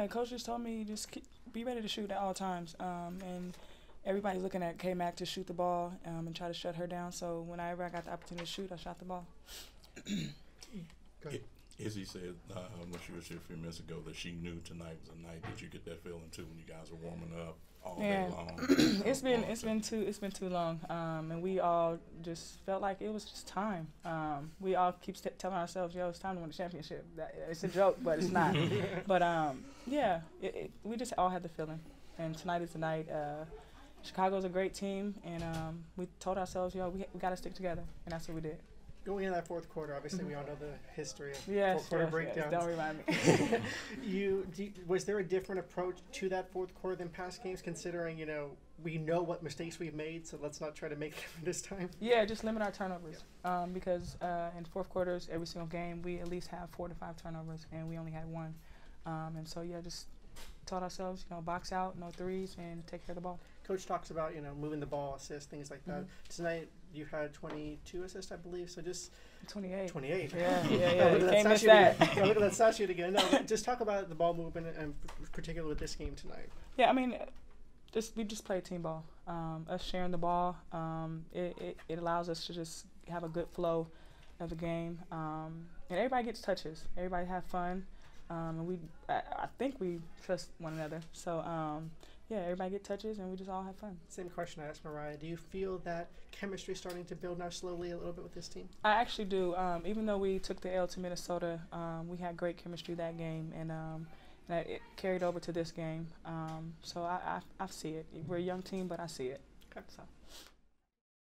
Yeah, coach just told me just be ready to shoot at all times. And everybody's looking at K-Mac to shoot the ball and try to shut her down. So whenever I got the opportunity to shoot, I shot the ball. Go ahead. Izzy said when she was here a few minutes ago that she knew tonight was a night. Did you get that feeling too when you guys were warming up all day long? It's been too long, and we all just felt like it was just time. We all keep telling ourselves, "Yo, it's time to win the championship." It's a joke, but it's not. But yeah, we just all had the feeling, and tonight is the night. Chicago's a great team, and we told ourselves, "Yo, we got to stick together," and that's what we did. Going into that fourth quarter, obviously we all know the history of Yes, fourth quarter breakdowns. Don't remind me. Was there a different approach to that fourth quarter than past games, considering, we know what mistakes we've made, so let's not try to make them this time? Yeah, just limit our turnovers. Yeah. Because in fourth quarters, every single game, we at least have 4 to 5 turnovers, and we only had 1. And so, yeah, just told ourselves, box out, no threes, and take care of the ball. Coach talks about, moving the ball, assists, things like that. Tonight, you had 22 assists, I believe, so just 28. 28. Yeah. Can't miss that. Look at that stat sheet again. No, just talk about the ball movement, and particularly with this game tonight. Yeah, I mean, we just play team ball. Us sharing the ball, it allows us to just have a good flow of the game, and everybody gets touches. Everybody have fun, and I think we trust one another. So. Yeah, everybody get touches, and we just all have fun. Same question I asked Mariah. Do you feel that chemistry is starting to build now slowly a little bit with this team? I actually do. Even though we took the L to Minnesota, we had great chemistry that game, and that it carried over to this game. So I see it. We're a young team, but I see it. Okay. So.